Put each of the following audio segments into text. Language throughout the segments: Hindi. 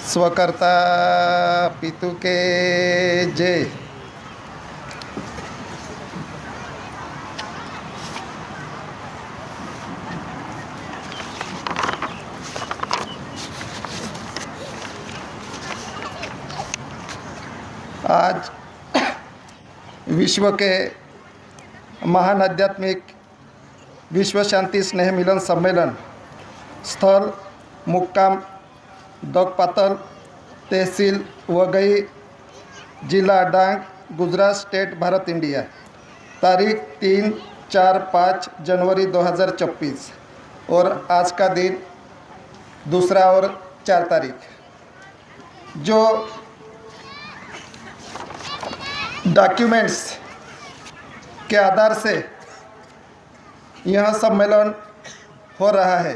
स्वकर्ता पितु के जय। आज विश्व के महान आध्यात्मिक विश्व शांति स्नेह मिलन सम्मेलन स्थल मुक्काम दगपातल तहसील वघई जिला डांग गुजरात स्टेट भारत इंडिया। तारीख 3, 4, 5 जनवरी 2024 और आज का दिन दूसरा और 4 तारीख। जो डॉक्यूमेंट्स के आधार से यह सम्मेलन हो रहा है,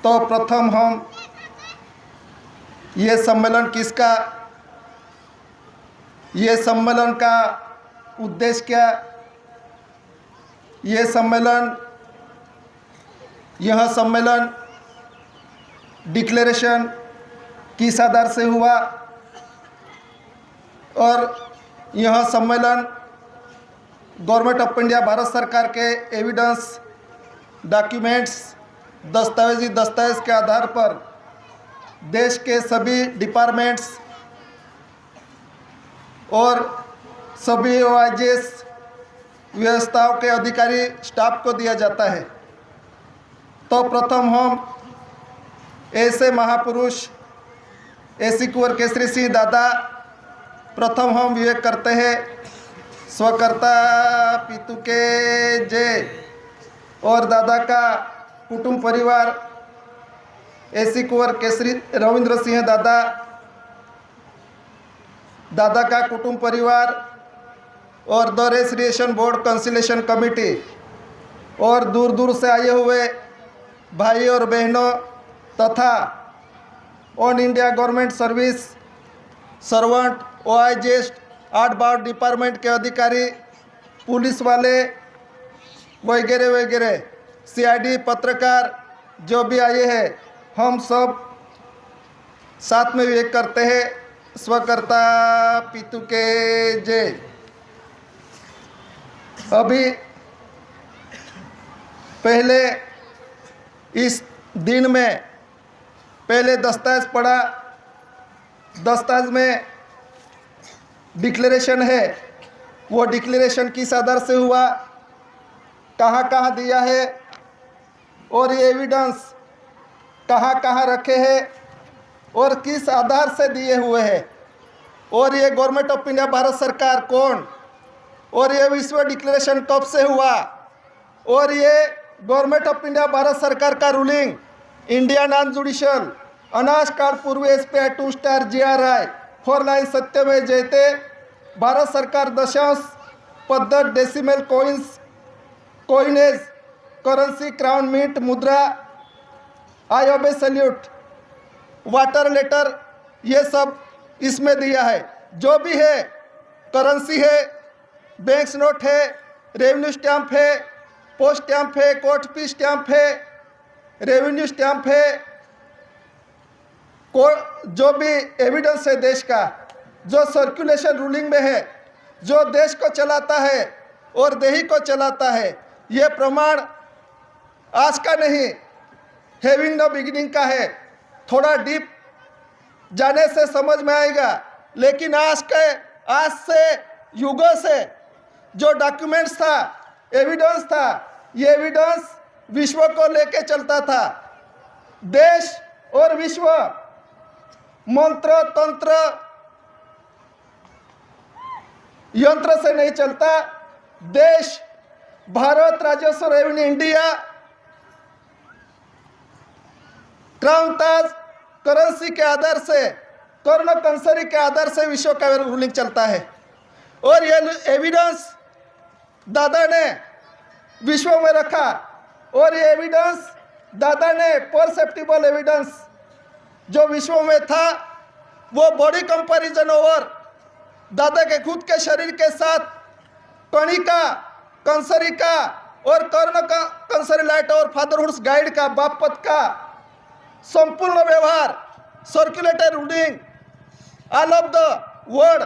तो प्रथम हम ये सम्मेलन किसका, ये सम्मेलन का उद्देश्य क्या, यह सम्मेलन डिक्लेरेशन किस आधार से हुआ और यह सम्मेलन गवर्नमेंट ऑफ इंडिया भारत सरकार के एविडेंस डॉक्यूमेंट्स दस्तावेजी दस्तावेज के आधार पर देश के सभी डिपार्टमेंट्स और सभी OIGs व्यवस्थाओं के अधिकारी स्टाफ को दिया जाता है। तो प्रथम हम ऐसे महापुरुष ऐसी कुंवर केसरी सिंह दादा प्रथम हम विवेक करते हैं। स्वकर्ता पितु के जय। और दादा का कुटुंब परिवार ऐसी कुंवर केसरी रविंद्र सिंह दादा, दादा का कुटुंब परिवार और the residential board conciliation committee और दूर दूर से आए हुए भाई और बहनों तथा all India government service servant OIGs 8 department के अधिकारी, पुलिस वाले वगैरह वगैरह, CID पत्रकार जो भी आए हैं, हम सब साथ में विवेक करते हैं। स्वकर्ता पितु के जय। अभी पहले इस दिन में पहले दस्तावेज पढ़ा, दस्तावेज में डिक्लेरेशन है, वो डिक्लेरेशन किस आधार से हुआ, कहाँ कहाँ दिया है और ये एविडेंस कहाँ कहाँ रखे हैं और किस आधार से दिए हुए हैं, और ये गवर्नमेंट ऑफ इंडिया भारत सरकार कौन, और ये विश्व डिक्लेरेशन कब से हुआ, और ये गवर्नमेंट ऑफ इंडिया भारत सरकार का रूलिंग इंडिया नॉन जुडिशियल अनाज कार्ड पूर्व SPI 2 स्टार GRI 4 लाइन सत्यमेव जयते भारत सरकार दशांश पद्धत decimal coinage currency crown mint मुद्रा आई ओबे सैल्यूट वाटर लेटर, ये सब इसमें दिया है। जो भी है करेंसी है, बैंक नोट है, रेवेन्यू स्टैम्प है, पोस्ट स्टैम्प है, कोर्ट फी स्टैम्प है, रेवेन्यू स्टैम्प है, जो भी एविडेंस है देश का, जो सर्कुलेशन रूलिंग में है, जो देश को चलाता है और देही को चलाता है, ये प्रमाण आज का नहीं, हैविंग द बिगिनिंग का है। थोड़ा डीप जाने से समझ में आएगा, लेकिन आज से युगों से जो डॉक्यूमेंट्स था, एविडेंस था, ये एविडेंस विश्व को लेके चलता था। देश और विश्व मंत्र तंत्र यंत्र से नहीं चलता। देश भारत राजस्व रेवेन्यू इंडिया क्राउन ताज करेंसी के आधार से, कर्ण कंसरी के आधार से विश्व का रूलिंग चलता है। और ये एविडेंस दादा ने विश्व में रखा, और ये एविडेंस दादा ने परसेप्टिबल एविडेंस जो विश्व में था, वो बॉडी कंपैरिजन ओवर दादा के खुद के शरीर के साथ कणिका कंसरिका और कर्ण कंसरी लाइट और फादरहुड्स गाइड का बापत का संपूर्ण व्यवहार circulated ruling all of the world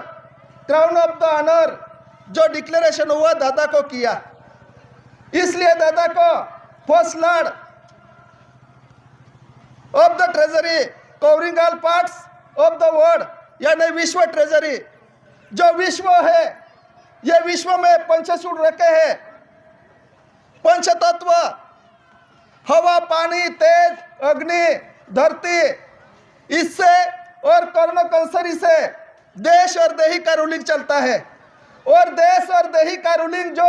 crown of the honour जो डिक्लेरेशन हुआ दादा को किया, इसलिए दादा को first lord of the treasury covering all parts of the world, यानी विश्व ट्रेजरी, जो विश्व है, ये विश्व में पंचसूत्र रखे हैं, पंच तत्व, हवा, पानी, तेज, अग्नि, धरती, इससे और कर्ण कंसरी से देश और देही का रूलिंग चलता है। और देश और देही का रूलिंग जो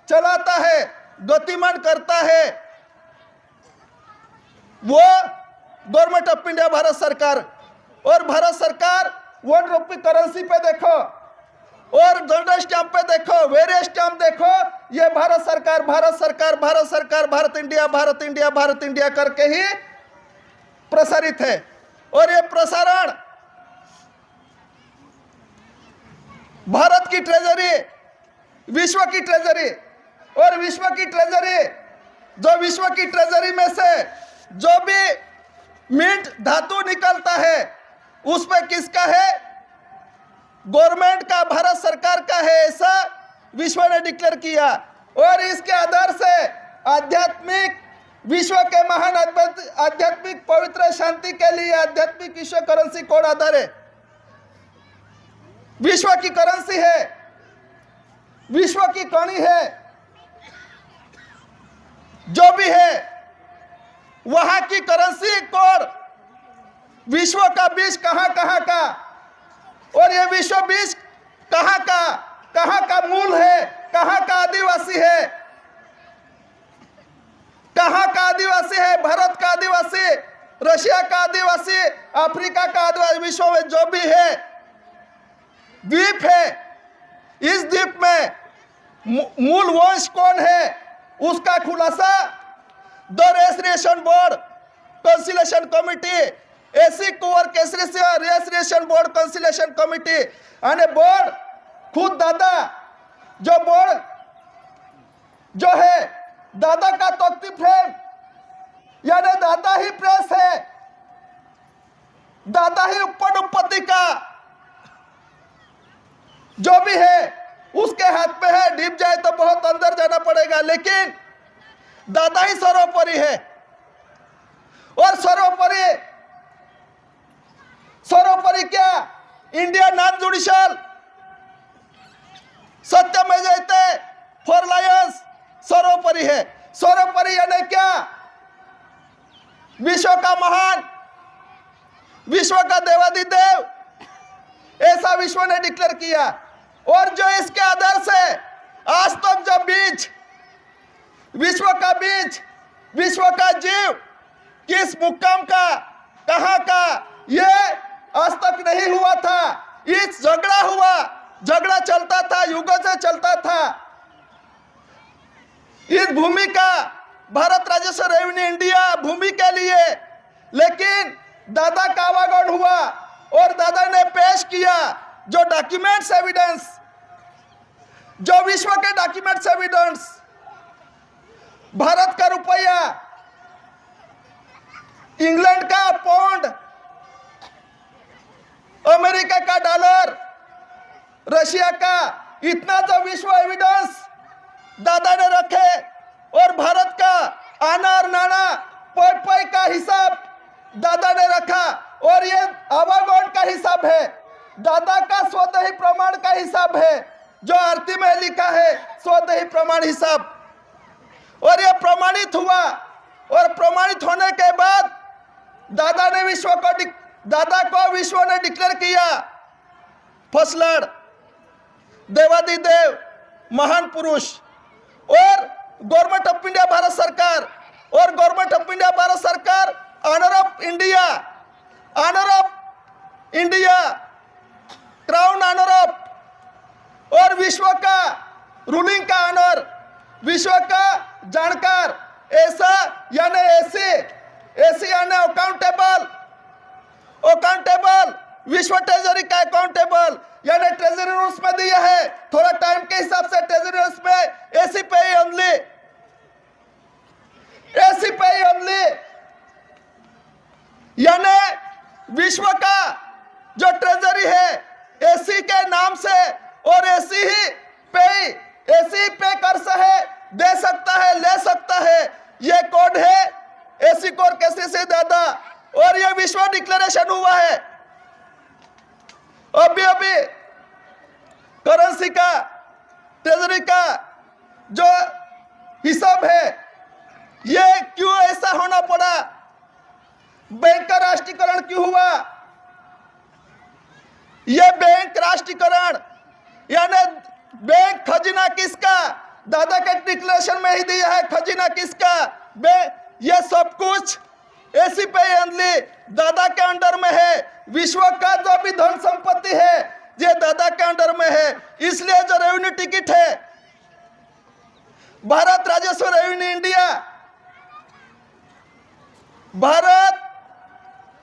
चलाता है, गतिमान करता है, वो गवर्नमेंट ऑफ इंडिया भारत सरकार। और भारत सरकार 1 रुपये करेंसी पे देखो और जनरल स्टैम्प पे देखो, वेरियस स्टैम्प देखो, ये भारत सरकार भारत सरकार भारत सरकार Bharat India Bharat India Bharat India करके ही प्रसारित है। और ये प्रसारण भारत की ट्रेजरी, विश्व की ट्रेजरी, और विश्व की ट्रेजरी, जो विश्व की ट्रेजरी में से जो भी मिंट धातु निकलता है उसमें किसका है? गवर्नमेंट का, भारत सरकार का है, ऐसा विश्व ने डिक्लेयर किया। और इसके आधार से आध्यात्मिक, विश्व के महान आध्यात्मिक पवित्र शांति के लिए आध्यात्मिक विश्व करेंसी कोड आधार है, विश्व की करेंसी है, विश्व की कणी है, जो भी है वहां की करेंसी कोड, विश्व का बीज कहां का, और ये विश्व बीज कहां का मूल है, कहां का आदिवासी है, कहां का आदिवासी है? भारत का आदिवासी, रशिया का आदिवासी, अफ्रीका का आदिवासी, विश्व में जो भी है द्वीप है, इस द्वीप में मूल वंश कौन है, उसका खुलासा the reservation board conciliation committee, एसी Kunwar Kesari reservation board conciliation committee, यानी बोर्ड खुद दादा, जो बोर्ड जो है दादा का तख्ती फ्रेम, यानी दादा ही प्रेस है, दादा ही उपपति का जो भी है उसके हाथ पे है। डीप जाए तो बहुत अंदर जाना पड़ेगा, लेकिन दादा ही सर्वोपरि है। और सर्वोपरि क्या? इंडिया नॉन जुडिशियल सत्यमेव जयते फॉर लायंस सर्वोपरि है। सर्वोपरि यानी क्या? विश्व का महान, विश्व का देवाधिदेव, ऐसा विश्व ने डिक्लेयर किया। और जो इसके आधार से आज तक जो बीज, विश्व का बीज, विश्व का जीव किस मुकाम का, कहां का, ये आज तक नहीं हुआ था। इस झगड़ा हुआ, झगड़ा चलता था, युगों से चलता था। इस भूमि का भारत राजस्व रेवेन्यू इंडिया भूमि के लिए, लेकिन दादा का आवागमन हुआ और दादा ने पेश किया जो डॉक्यूमेंट्स एविडेंस, जो विश्व के डॉक्यूमेंट्स एविडेंस, भारत का रुपया, इंग्लैंड का पाउंड, अमेरिका का डॉलर, रशिया का, इतना जो विश्व एविडेंस दादा ने रखे, और भारत का आना और नाना पै का हिसाब दादा ने रखा। और ये आवागमन का हिसाब है, दादा का स्वदेही प्रमाण का हिसाब है, जो आरती में लिखा है स्वदेही प्रमाण हिसाब। और ये प्रमाणित हुआ, और प्रमाणित होने के बाद दादा ने विश्व ने डिक्लेयर किया फर्स्ट लॉर्ड, देवाधिदेव, महान पुरुष। और गवर्नमेंट ऑफ इंडिया भारत सरकार, और गवर्नमेंट ऑफ इंडिया भारत सरकार honour of India, honour of India, crown honour of, और विश्व का रूलिंग का ऑनर, विश्व का जानकार, ऐसा यानी ऐसी यानी अकाउंटेबल, विश्व ट्रेजरी का अकाउंटेबल, यानी ट्रेजरी रूल्स में दिया है। थोड़ा टाइम के हिसाब से ट्रेजरी रूल्स में एसी पे ही ओनली, यानी विश्व का जो ट्रेजरी है एसी के नाम से, और एसी ही पे कर दे सकता है, ले सकता है। ये कोड है एसी कोर केसीसी दादा, और ये विश्व डिक्लेरेशन हुआ है। अभी करेंसी का, ट्रेजरी का जो हिसाब है, ये क्यों ऐसा होना पड़ा? बैंक का राष्ट्रीयकरण क्यों हुआ? ये बैंक राष्ट्रीयकरण यानी बैंक खजीना किसका? दादा के डिक्लेरेशन में ही दिया है, खजीना किसका? ये सब कुछ एसी पे ओनली दादा के अंडर में है। विश्व का जो भी धन संपत्ति है ये दादा के अंडर में है। इसलिए जो रेवेन्यू टिकट है, भारत राजस्व रेवेन्यू इंडिया, भारत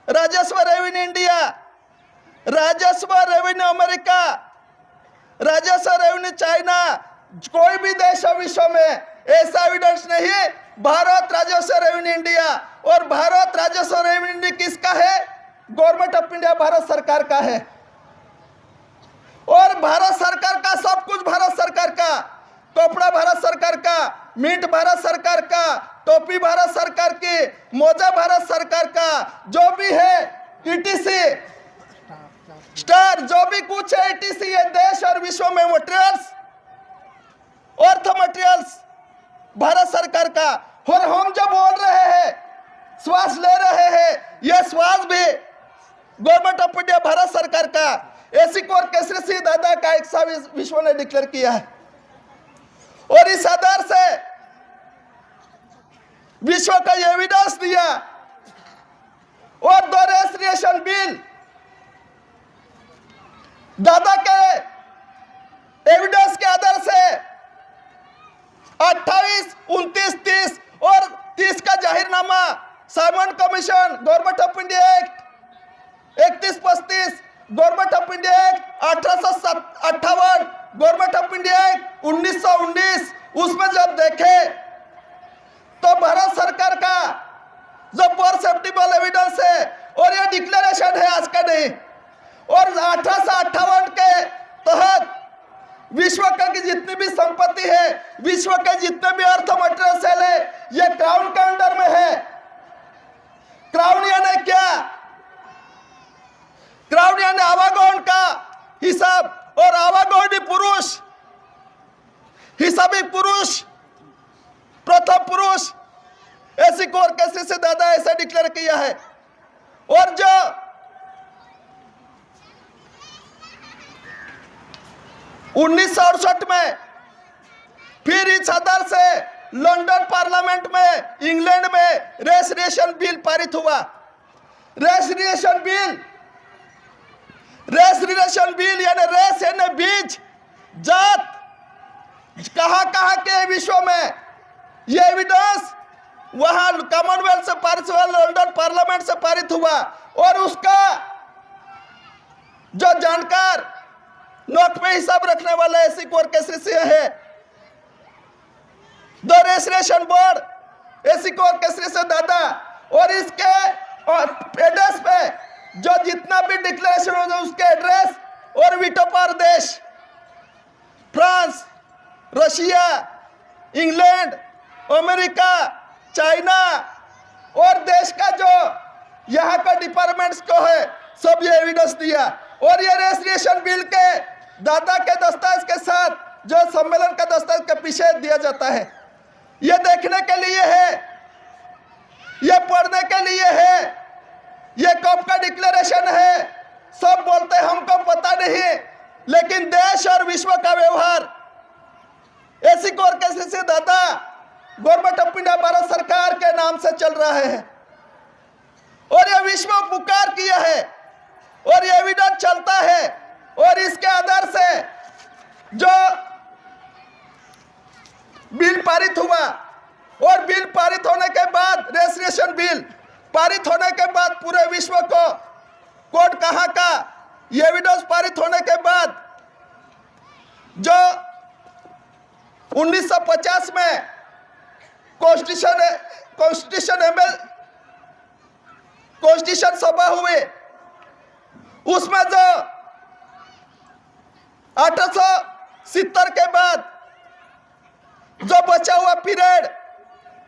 राजस्व रेवेन्यू इंडिया, राजस्व रेवेन्यू अमेरिका, राजस्व रेवेन्यू चाइना, कोई भी देश है विश्व में ऐसा एविडेंस नहीं। भारत राजस्व रेवेन्यू इंडिया, और भारत राजस्व रेवेन्यू इंडिया किसका है? गवर्नमेंट ऑफ इंडिया, भारत सरकार का है। और भारत सरकार का सब कुछ, भारत सरकार का कपड़ा, भारत सरकार का मीट, भारत सरकार का टोपी, भारत सरकार की मोजा, भारत सरकार का जो भी है ईटीसी स्टार, जो भी कुछ है ईटीसी, ये देश और विश्व में मटेरियल्स, अर्थ मटेरियल्स भारत सरकार का। और हम जो बोल रहे हैं, श्वास ले रहे हैं, ये श्वास भी गवर्नमेंट ऑफ इंडिया, भारत सरकार का। एसी कोर केसीसी दादा का एक सा विश्व ने डिक्लेयर किया है, और इस आधार से विश्व का एविडेंस दिया। और 2 रेजिस्ट्रेशन बिल दादा के एविडेंस के आधार से 28, 29, 30 और 30 का जाहिरनामा, Simon commission, government of India act 3135, government of India act 1858, government of India act 1919, उसमें जब देखे तो भारत सरकार का जो परसेप्टिबल एविडेंस है, और ये डिक्लेरेशन है आज का नहीं, और 1858 के तहत विश्व का की जितनी भी संपत्ति है, विश्व के जितने भी अर्थ मटेरियल सेल है, ये क्राउन के अंडर में है। क्राउन यानी क्या? क्राउन यानी आवागमन का हिसाब, और आवागमनी पुरुष, हिसाबी पुरुष, प्रथम पुरुष एसी कोर केसीसी दादा ऐसा डिक्लेयर किया है। और जो 1968 में फिर इस आधार से लंदन पार्लियामेंट में, इंग्लैंड में रेजिस्ट्रेशन बिल पारित हुआ। रेजिस्ट्रेशन बिल यानी रेस यानी बीज, जात, कहां के विश्व में ये एविडेंस वहां कॉमनवेल्थ से पारित हुआ, लंदन पार्लियामेंट से पारित हुआ। और उसका जो जानकार नोट पे हिसाब रखने वाला एसी कोर केसीसी है, 2 registration board AC core KCC दादा, और इसके एड्रेस पे जो जितना भी डिक्लेरेशन हो उसके एड्रेस और वीटो पावर देश, France, Russia, England, America, China, और देश का जो यहाँ का डिपार्टमेंट्स को है, सब ये एविडेंस दिया। और ये रेजिस्ट्रेशन बिल के दादा के दस्तावेज के साथ जो सम्मेलन का दस्तावेज के पीछे दिया जाता है, ये देखने के लिए है, ये पढ़ने के लिए है, ये कब का डिक्लेरेशन है। सब बोलते हमको पता नहीं, लेकिन देश और विश्व का व्यवहार एसी कोर केसीसी दादा गवर्नमेंट ऑफ इंडिया, भारत सरकार के नाम से चल रहा है। और ये विश्व पुकार किया है, और ये एविडेंस चलता है। और इसके आधार से जो बिल पारित हुआ, और बिल पारित होने के बाद, रेजिस्ट्रेशन बिल पारित होने के बाद पूरे विश्व को कोड कहां का, ये एविडेंस पारित होने के बाद जो 1950 में कॉन्स्टिट्यूशन सभा हुए, उसमें जो 1870 के बाद जो बचा हुआ पीरियड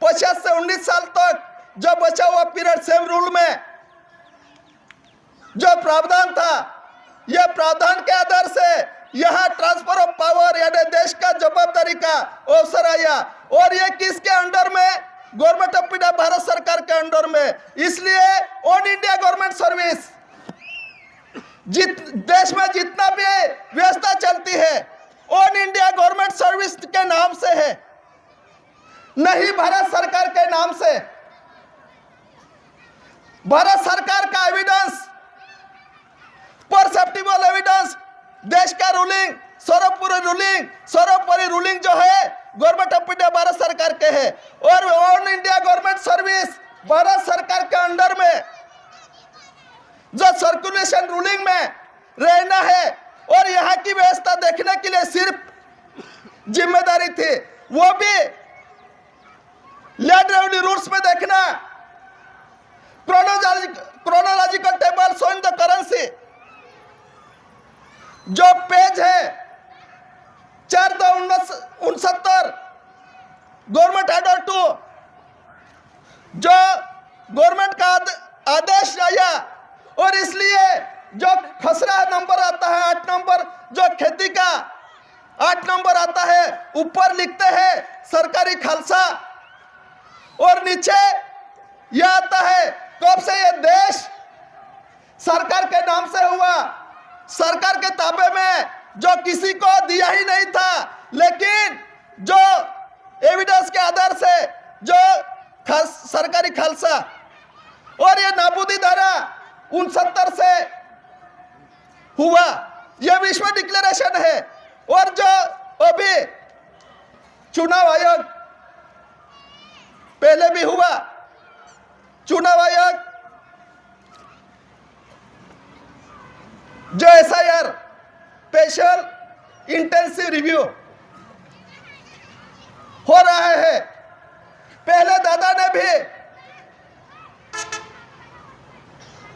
50 से 19 साल तक जो बचा हुआ पीरियड सेम रूल में जो प्रावधान था, यह प्रावधान के आधार से यहां ट्रांसफर ऑफ पावर यानी देश का जवाबदारी का अवसर आया। और ये किसके अंडर में? गवर्नमेंट ऑफ इंडिया, भारत सरकार के अंडर में। इसलिए ऑल इंडिया गवर्नमेंट सर्विस देश में जितना भी व्यवस्था चलती है ऑल इंडिया गवर्नमेंट सर्विस के नाम से है, नहीं भारत सरकार के नाम से। भारत सरकार का एविडेंस, परसेप्टिबल एविडेंस, देश का रूलिंग, सर्वोपरि रूलिंग जो है गवर्नमेंट ऑफ इंडिया भारत सरकार के है। और all India government service Bharat सरकार के अंडर में जो सर्कुलेशन रूलिंग में रहना है और यहाँ की व्यवस्था देखने के लिए सिर्फ जिम्मेदारी थी, वो भी लैंड रेवेन्यू रूल्स में देखना, chronological table showing the currency, जो पेज है 4/2/69 गवर्नमेंट ऑर्डर 2 जो गवर्नमेंट का आदेश आया। और इसलिए जो खसरा नंबर आता है 8 नंबर, जो खेती का 8 नंबर आता है, ऊपर लिखते हैं सरकारी खालसा और नीचे यह आता है कब से यह देश सरकार के नाम से हुआ, सरकार के ताबे में, जो किसी को दिया ही नहीं था, लेकिन जो एविडेंस के आधार से जो सरकारी खालसा। और ये नाबूदी धारा 69 से हुआ, यह विश्व डिक्लेरेशन है। और जो अभी चुनाव आयोग पहले भी हुआ, चुनाव आयोग जो SIR स्पेशल इंटेंसिव रिव्यू हो रहा है। पहले दादा ने भी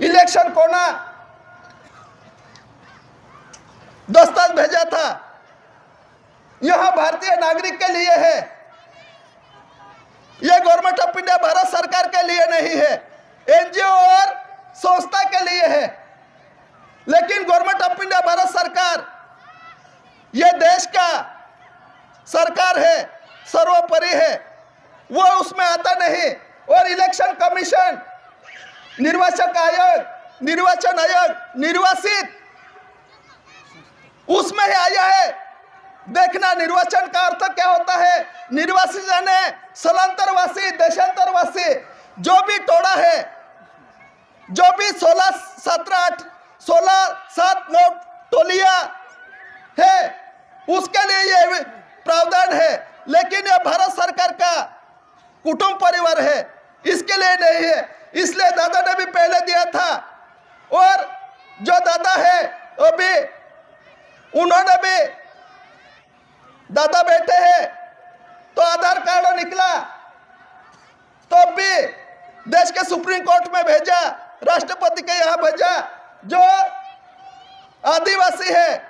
इलेक्शन कोना दस्तावेज भेजा था, यह भारतीय नागरिक के लिए है, यह गवर्नमेंट ऑफ इंडिया भारत सरकार के लिए नहीं है, NGO और संस्था के लिए है। लेकिन गवर्नमेंट ऑफ इंडिया भारत सरकार यह देश का सरकार है, सर्वोपरि है, वो उसमें आता नहीं। और इलेक्शन कमीशन, निर्वाचन आयोग, निर्वासित उसमें ही आया है। देखना निर्वाचन का अर्थ क्या होता है। निर्वासित यानी स्थलांतरवासी, देशांतरवासी, जो भी टोड़ा है, जो भी 16-7-9 टोलियां है, उसके लिए ये प्रावधान है। लेकिन यह भारत सरकार का कुटुंब परिवार है, इसके लिए नहीं है। इसलिए दादा ने भी पहले दिया था। और जो दादा है अभी, उन्होंने भी, दादा बैठे हैं तो आधार कार्ड निकला तो भी देश के सुप्रीम कोर्ट में भेजा, राष्ट्रपति के यहाँ भेजा। जो आदिवासी है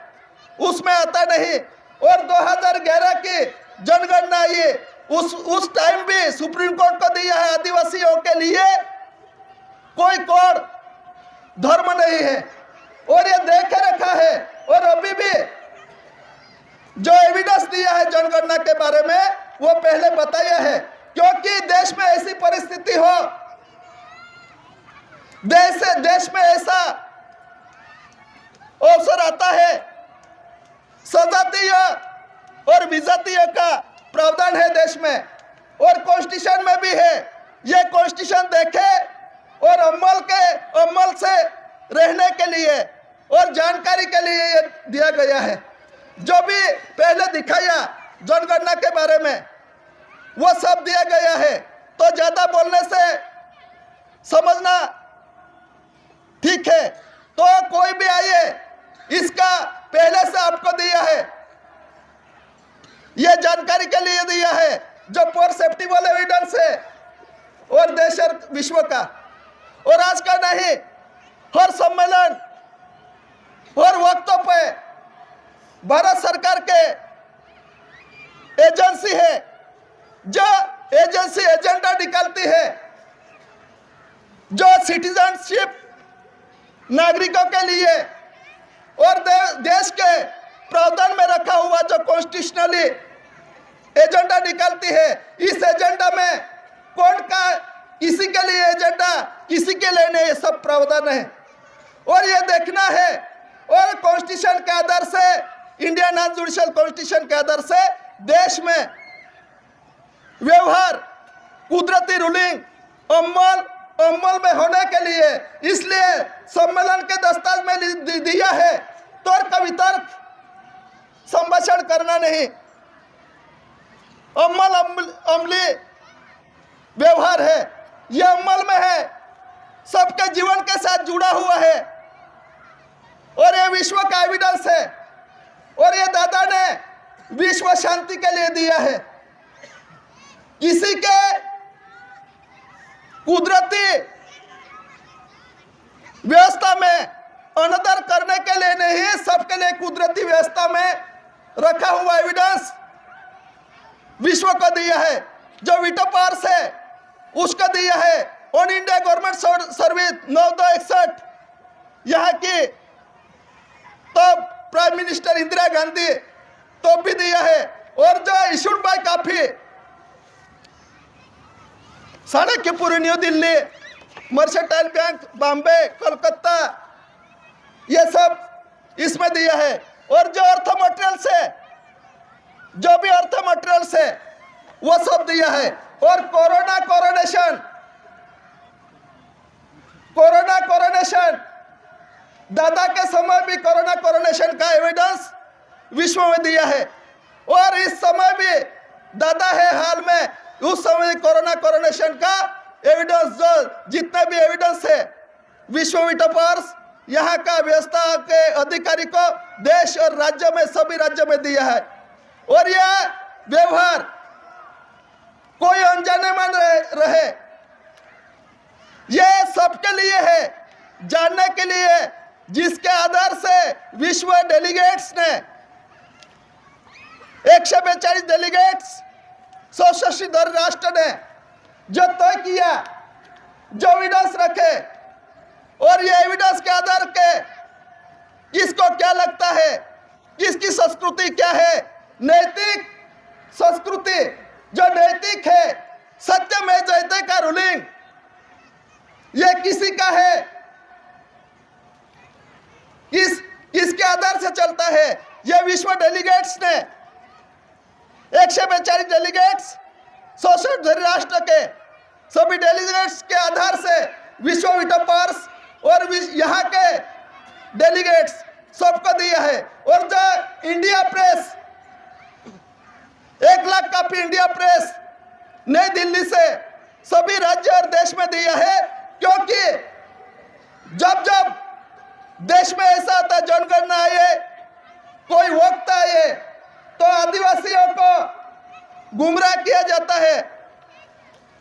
उसमें आता नहीं। और 2011 की जनगणना ये उस टाइम भी सुप्रीम कोर्ट को दिया है, आदिवासियों के लिए कोई कोड धर्म नहीं है। और ये देखे रखा है। और अभी भी जो एविडेंस दिया है जनगणना के बारे में वो पहले बताया है, क्योंकि देश में ऐसी परिस्थिति हो, देश में ऐसा अवसर आता है, सजातीय और विजातीय का प्रावधान है देश में और कॉन्स्टिट्यूशन में भी है। ये कॉन्स्टिट्यूशन देखे और अमल से रहने के लिए और जानकारी के लिए ये दिया गया है। जो भी पहले दिखाया जनगणना के बारे में वो सब दिया गया है। तो ज्यादा बोलने से समझना ठीक है, तो कोई भी आइए, इसका पहले से आपको दिया है, यह जानकारी के लिए दिया है, जो परसेप्टिबल एविडेंस है और देश और विश्व का। और आज का नहीं, हर सम्मेलन और वक्तों पे भारत सरकार के एजेंसी है जो एजेंसी एजेंडा निकालती है, जो सिटीजनशिप नागरिकों के लिए और देश के प्रावधान में रखा हुआ जो कॉन्स्टिट्यूशनली एजेंडा निकालती है। इस एजेंडा में कौन का किसी के लिए एजेंडा किसी के लिए नहीं, सब प्रावधान है और ये देखना है। और कॉन्स्टिट्यूशन के आधार से, इंडियन नॉन जुडिशियल कॉन्स्टिट्यूशन के आधार से देश में व्यवहार, कुदरती रूलिंग अमल में होने के लिए इसलिए सम्मेलन के दस्तावेज में दिया है तर्क वितर्क संभाषण करना नहीं, अमली व्यवहार है, यह अमल में है, सबके जीवन के साथ जुड़ा हुआ है और यह विश्व का एविडेंस है और ये दादा ने विश्व शांति के लिए दिया है। किसी के कुदरती व्यवस्था में अनादर करने के लिए नहीं, सबके लिए कुदरती व्यवस्था में रखा हुआ एविडेंस विश्व को दिया है। जो वीटो पावर्स है उसको दिया है। ऑन इंडिया गवर्नमेंट सर्विस 9261 यहाँ की तब प्राइम मिनिस्टर इंदिरा गांधी तो भी दिया है। और जो इशूड बाय काफी सड़क पूरी new Delhi, mercantile bank, Bombay, Kolkata, ये सब इसमें दिया है। और जो अर्थ मटेरियल्स है, जो भी अर्थ मटेरियल्स है वो सब दिया है। और कोरोना कोरोनेशन दादा के समय भी कोरोना कोरोनेशन का एविडेंस विश्व में दिया है और इस समय भी दादा है हाल में, उस समय कोरोना कोरोनेशन का एविडेंस, जो जितने भी एविडेंस है विश्व वीटो पावर्स यहाँ का व्यवस्था के अधिकारी को देश और राज्य में, सभी राज्यों में दिया है। और यह व्यवहार कोई अनजाने में रहे, यह सबके लिए है, जानने के लिए, जिसके आधार से विश्व डेलीगेट्स ने 142 डेलीगेट्स 180 राष्ट्र ने जो तय किया, जो एविडेंस रखे और ये एविडेंस के आधार के किसको क्या लगता है, किसकी संस्कृति क्या है, नैतिक संस्कृति जो नैतिक है, सत्य में जयते का रूलिंग ये किसी का है, किसके आधार से चलता है। यह विश्व डेलीगेट्स ने 142 डेलीगेट्स 160 राष्ट्र के सभी डेलीगेट्स के आधार से विश्व वीटो पावर्स और यहाँ के डेलीगेट्स सबको दिया है। और जो India press 1 lakh copy India press नई दिल्ली से सभी राज्य और देश में दिया है, क्योंकि जब जब देश में ऐसा होता है, जनगणना आए, कोई वक्त आए तो आदिवासियों को गुमराह किया जाता है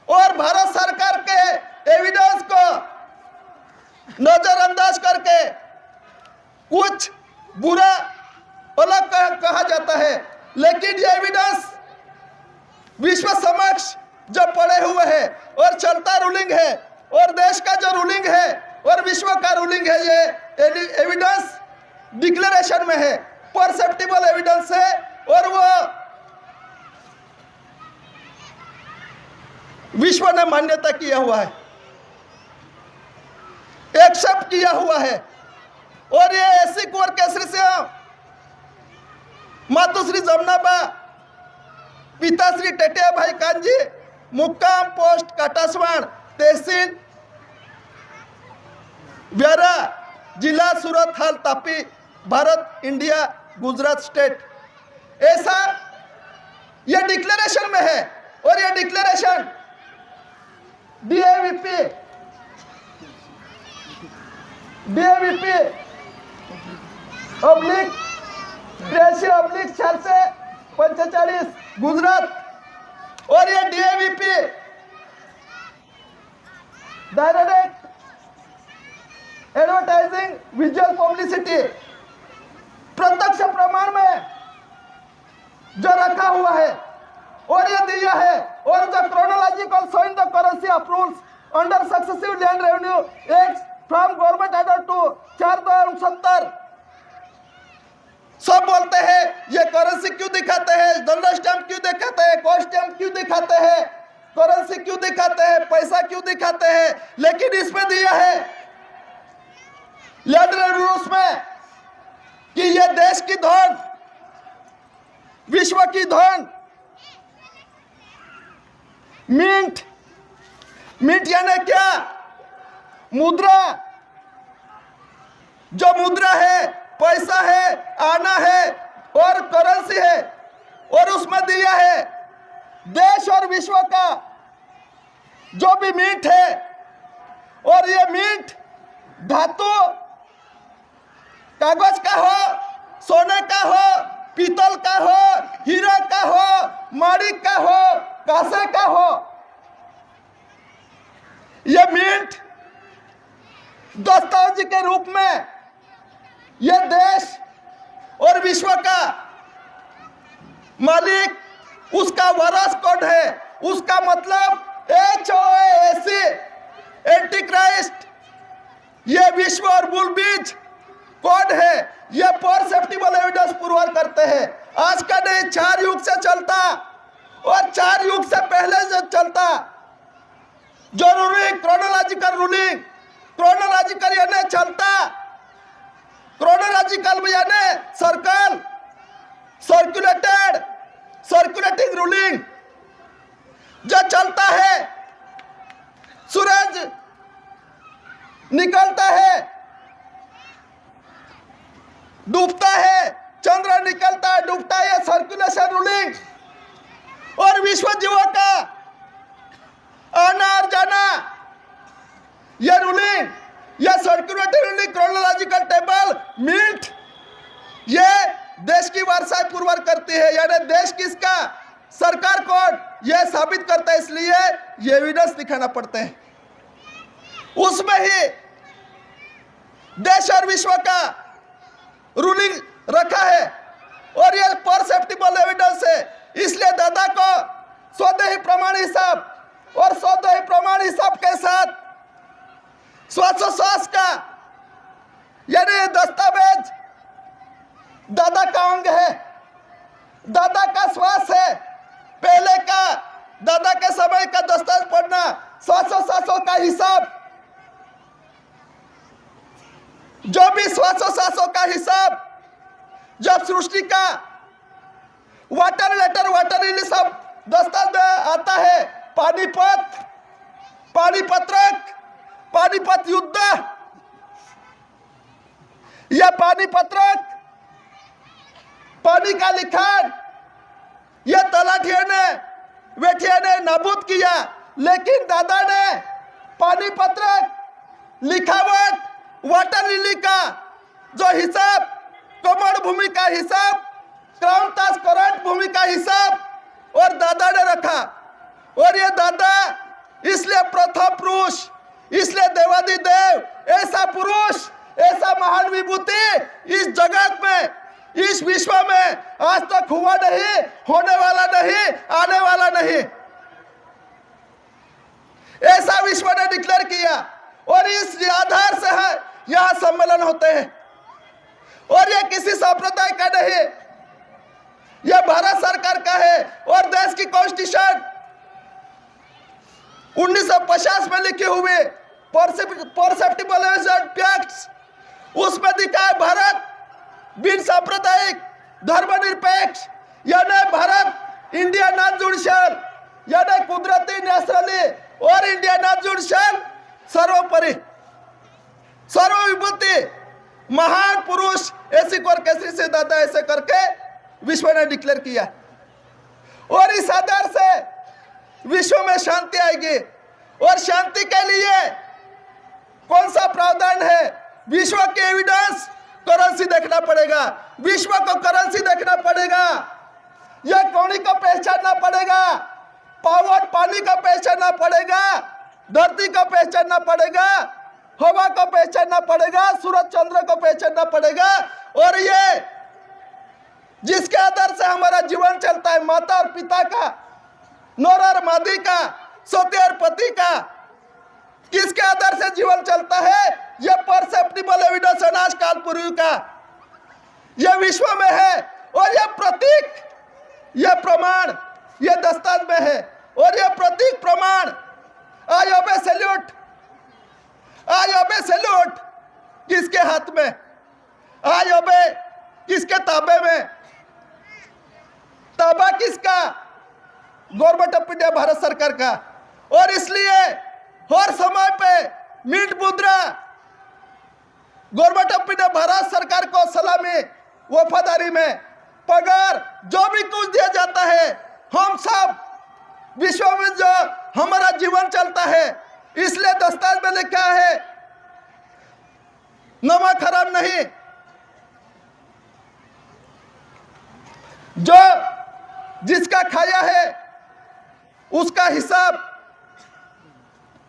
और भारत सरकार के एविडेंस को नजरअंदाज करके कुछ बुरा अलग कहा जाता है। लेकिन ये एविडेंस विश्व समक्ष जो पड़े हुए है और चलता रूलिंग है और देश का जो रूलिंग है और विश्व का रूलिंग है, ये एविडेंस डिक्लेरेशन में है, परसेप्टिबल एविडेंस है और वो विश्व ने मान्यता किया हुआ है, एक्सेप्ट किया हुआ है। और ये ऐसी कुंवर केसरी से मातुश्री जमुनाबा, पिताश्री टेटिया भाई कांजी, मुक्काम पोस्ट काटासवाण, तहसील व्यारा, जिला सूरत हाल तापी, भारत, इंडिया, गुजरात स्टेट, ऐसा यह डिक्लेरेशन में है। और यह डिक्लेरेशन डीएवीपी ऑब्लिक 83/445 गुजरात। और ये DAVP direct advertising visual publicity जो रखा हुआ है और ये दिया है, और जो chronological showing the currency approves under successive land revenue act from government order to 4/2069। सब बोलते हैं ये करेंसी क्यों दिखाते हैं, डॉलर स्टैम्प क्यों दिखाते हैं, कोस्ट स्टैम्प क्यों दिखाते हैं, करेंसी क्यों दिखाते हैं, पैसा क्यों दिखाते हैं, लेकिन इसमें दिया है लैंड रेवेन्यूज में कि ये देश की धन, विश्व की धन, मिंट, मिंट यानी क्या, मुद्रा, जो मुद्रा है, पैसा है, आना है और करेंसी है, और उसमें दिया है देश और विश्व का जो भी मिंट है, और ये मिंट धातु कागज का हो, सोने का हो, पीतल का हो, हीरा का हो, माणिक का हो, कांसे का हो, ये मिंट दस्तावेज के रूप में ये देश और विश्व का मालिक, उसका वारस कोड है, उसका मतलब HOAC एंटी क्राइस्ट, ये विश्व और मूल बीज कोड है। ये परसेप्टिबल एविडेंस पुरवार करते हैं। आज का नहीं, 4 युग से चलता और 4 युग से पहले से चलता जो रूलिंग, क्रोनोलॉजिकल रूलिंग, क्रोनोलॉजिकल यानी चलता, क्रोनोलॉजिकल यानी सर्कल, सर्कुलेटेड, सर्कुलेटिंग रूलिंग, जो चलता है, सूरज निकलता है, डूबता है, चंद्र निकलता है, डूबता है, सर्कुलेशन रूलिंग, और विश्व जीवों का आना और जाना, यह रूलिंग, यह circulatory ruling, chronological table, mint, ये देश की वारसाई पुरवार करती है, यानी देश किसका, सरकार कोड, यह साबित करता है। इसलिए ये एविडेंस दिखाना पड़ते हैं, उसमें ही देश और विश्व का रूलिंग रखा है, और यह परसेप्टिबल एविडेंस है। इसलिए दादा को स्वदेही प्रमाण हिसाब और स्वदेही प्रमाण हिसाब के साथ श्वासोश्वास का यानी दस्तावेज दादा का अंग है, दादा का श्वास है, पहले का दादा के समय का दस्तावेज पढ़ना, श्वासोश्वासों का हिसाब, जो भी श्वासोश्वासों का हिसाब, जब सृष्टि का वाटर लेटर, वाटर रिलीज सब दस्तावेज आता है, पानीपत, पानीपत्रक, पानीपत युद्ध, यह पानीपत्रक, पानी का लिखान, यह तलाठियों ने, वेठिया ने नाबूद किया, लेकिन दादा ने पानीपत्रक, लिखावट, वाटर लिली का जो हिसाब, कमर भूमि का हिसाब, क्राउन ताज करंट भूमि का हिसाब, और दादा ने रखा। और ये दादा इसलिए प्रथम पुरुष, इसलिए देवादि देव, ऐसा पुरुष, ऐसा महान विभूति इस जगत में, इस विश्व में आज तक हुआ नहीं, होने वाला नहीं, आने वाला नहीं, ऐसा विश्व ने डिक्लेयर किया। और इस आधार से है यहां सम्मेलन होते हैं, और ये किसी संप्रदाय का नहीं, यह भारत सरकार का है। और देश की कॉन्स्टिट्यूशन 1950 में लिखी हुई परसेप्टिबल एक्ट्स, उसमें दिखा है भारत बिन सांप्रदायिक, धर्मनिरपेक्ष, यानी भारत इंडिया नॉन जुडिशियल, यानी कुदरती, नेचुरली, और इंडिया नॉन जुडिशियल, सर्वोपरि, सर्वविभूति, महान पुरुष, ऐसी कोर केसरी से दादा ऐसे करके विश्व ने डिक्लेयर किया। और इस आधार से विश्व में शांति आएगी। और शांति के लिए कौन सा प्रावधान है, विश्व के एविडेंस, करेंसी देखना पड़ेगा, विश्व को करेंसी देखना पड़ेगा, यह कौड़ी को पहचानना पड़ेगा, पावर पानी का पहचानना पड़ेगा, धरती को पहचानना पड़ेगा, हवा को पहचानना पड़ेगा, सूरज चंद्र को पहचानना पड़ेगा। और ये जिसके आधार से हमारा जीवन चलता है, माता और पिता का, नौर और मादी का, सोते और पति का, किसके आधार से जीवन चलता है? यह परसेप्टिबल एविडेंस अनाज काल पूर्व का, यह विश्व में है और यह प्रतीक, यह प्रमाण, यह दस्तावेज में है और यह प्रतीक प्रमाण। आई ओबे सैल्यूट, आई ओबे सैल्यूट किसके हाथ में? आई ओबे किसके ताबे में? ताबा किसका? गवर्नमेंट ऑफ इंडिया, भारत सरकार का। और इसलिए हर समय पे मिंट मुद्रा गवर्नमेंट ऑफ इंडिया, भारत सरकार को सलामी, वफादारी में पगार जो भी कुछ दिया जाता है, हम सब विश्व में जो हमारा जीवन चलता है, इसलिए दस्तावेज में लिखा है नमक हराम नहीं। जो जिसका खाया है उसका हिसाब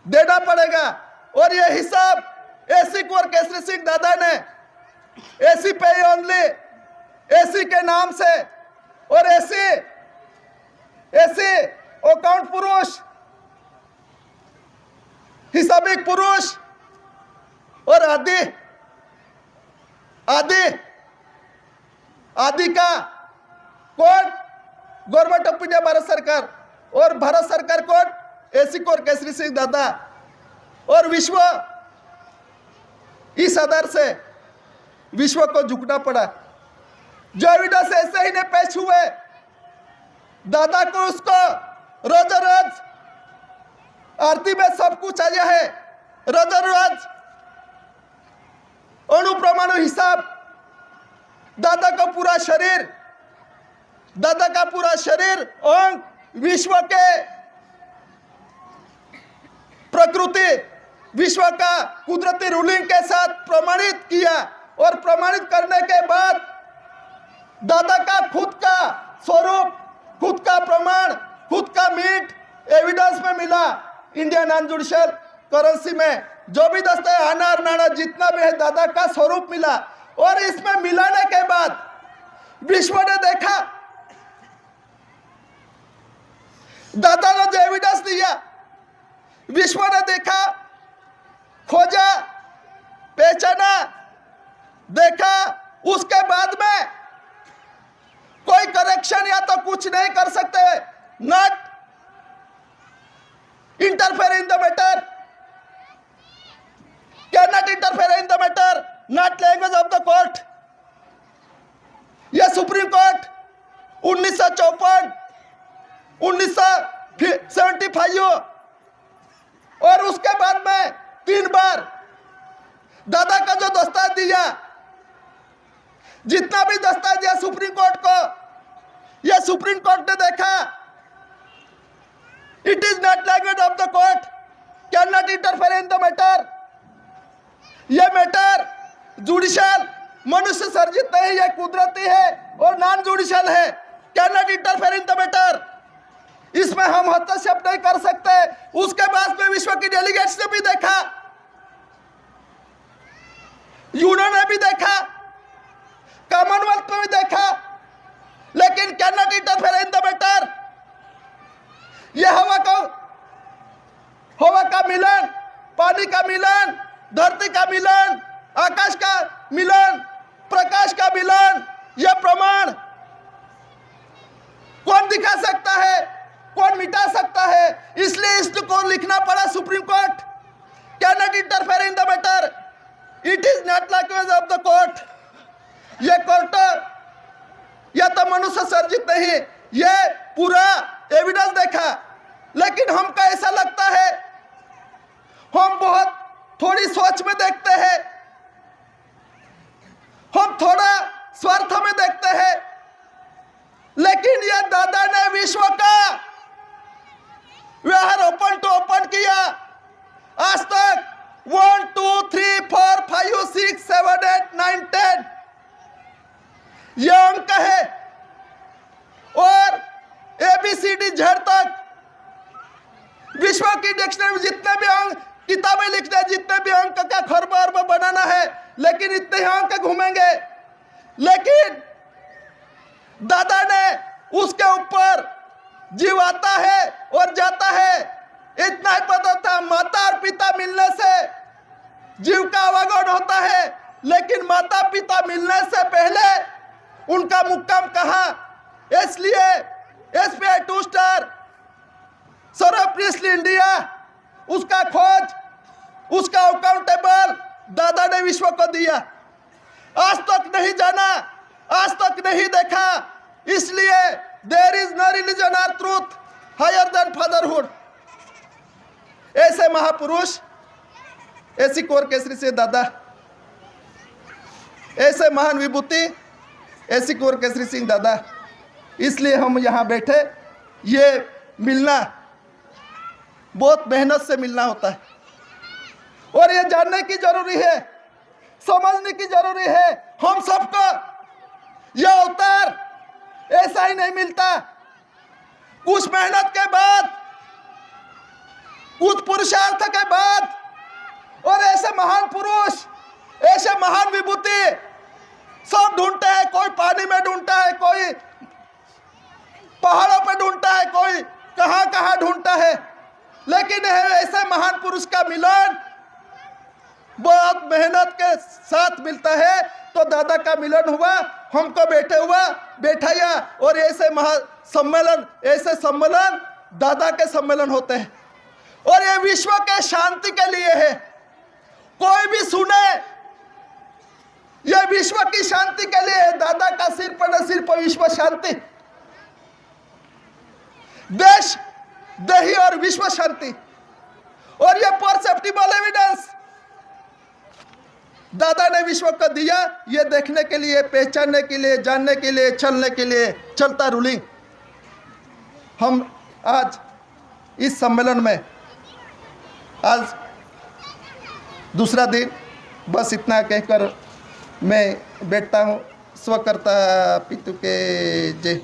देना पड़ेगा। और यह हिसाब एसी कुंवर केसरी सिंह दादा ने एसी पे ओनली, एसी के नाम से, और एसी अकाउंट पुरुष, हिसाबिक पुरुष और आदि का code government of India, Bharat सरकार, और भारत सरकार code AC core Kesari Singh दादा और विश्व। इस आधार से विश्व को झुकना पड़ा। जो एविडेंस ऐसे ही नहीं पेश हुए, दादा को उसको रोज रोज आरती में सब कुछ आया है, रोज रोज अणु परमाणु हिसाब, दादा का पूरा शरीर, दादा का पूरा शरीर अंग विश्व के प्रकृति, विश्व का कुदरती रूलिंग के साथ प्रमाणित किया। और प्रमाणित करने के बाद दादा का खुद का स्वरूप, खुद का प्रमाण, खुद का मीट एविडेंस में मिला। इंडियन नॉन जुडिशियल करेंसी में जो भी दस्तावेज आना और नाना जितना भी है, दादा का स्वरूप मिला। और इसमें मिलाने के बाद विश्व ने देखा, दादा ने जो एविडेंस दिया, विश्व ने देखा, खोजा, पहचाना, देखा। उसके बाद में कोई करेक्शन या तो कुछ नहीं कर सकते। Not interfere in the matter, can not interfere in the matter, not language of the court. यह सुप्रीम कोर्ट 1954, 1975 और उसके बाद में 3 बार दादा का जो दस्तावेज दिया, जितना भी दस्तावेज दिया सुप्रीम कोर्ट को, यह सुप्रीम कोर्ट ने देखा, it is not language of the court, can not interfere in the matter. यह मैटर जुडिशियल, मनुष्य सर्जित नहीं, यह कुदरती है और नॉन जुडिशियल है, can not interfere in the matter. इसमें हम हस्तक्षेप नहीं कर सकते। उसके बाद में विश्व की डेलीगेट्स ने भी देखा, यूनो ने भी देखा, कॉमनवेल्थ में भी देखा, लेकिन can not interfere in the matter. यह हवा का मिलन, पानी का मिलन, धरती का मिलन, आकाश का मिलन, प्रकाश का मिलन, यह प्रमाण कौन दिखा सकता है, कौन मिटा सकता है? इसलिए इसको लिखना पड़ा supreme court, can not interfere in the matter, it is not language of the court. यह कोर्ट या तो मनुष्य सर्जित नहीं, यह पूरा एविडेंस देखा। लेकिन हमको ऐसा लगता है, हम बहुत थोड़ी सोच में देखते हैं, हम थोड़ा स्वार्थ में देखते हैं। लेकिन यह दादा ने विश्व का व्यवहार ओपन टू ओपन किया। आज तक 1 2 3 4 5 6 7 8 9 10 यह अंक है, और ABCD Z तक विश्व की डिक्शनरी में जितने भी अंक, किताबें लिखना, जितने भी अंक का खरब अरब बनाना है, लेकिन इतने ही अंक घूमेंगे। लेकिन दादा ने उसके ऊपर जीव आता है और जाता है। इतना ही पता था, माता और पिता मिलने से जीव का आवागमन होता है, लेकिन माता पिता मिलने से पहले उनका मुक्काम कहाँ? इसलिए SBI 2 स्टार सर्वश्रेष्ठ इंडिया, उसका खोज, उसका अकाउंटेबल दादा ने विश्व को दिया। आज तक नहीं जाना, आज तक नहीं देखा, इसलिए देयर इज नो रिलीजन और ट्रूथ हायर देन फादरहुड। ऐसे महापुरुष, ऐसी कोर केसरी से दादा, ऐसे महान विभूति, ऐसी कोर केसरी सिंह दादा, इसलिए हम यहाँ बैठे। ये मिलना बहुत मेहनत से मिलना होता है और ये जानने की जरूरी है, समझने की जरूरी है। हम सबको यह अवतार ऐसा ही नहीं मिलता। कुछ मेहनत के बाद, कुछ पुरुषार्थ के बाद, और ऐसे महान पुरुष, ऐसे महान विभूति सब ढूंढते हैं। कोई पानी में ढूंढता है, कोई पहाड़ों पे ढूंढता है, कोई कहां कहां ढूंढता है, लेकिन ऐसे महान पुरुष का मिलन बहुत मेहनत के साथ मिलता है। तो दादा का मिलन हुआ, हमको बैठाया और ऐसे महासम्मेलन, ऐसे सम्मेलन दादा के सम्मेलन होते हैं और ये विश्व के शांति के लिए है। कोई भी सुने, ये विश्व की शांति के लिए है। दादा का सिर पर सिर्फ विश्व शांति, देश दही और विश्व शांति, और ये परसेप्टिबल एविडेंस दादा ने विश्व को दिया। ये देखने के लिए, पहचानने के लिए, जानने के लिए, चलने के लिए, चलता रूलिंग। हम आज इस सम्मेलन में, आज दूसरा दिन, बस इतना कहकर मैं बैठता हूँ। स्व कर्ता पितु के जय।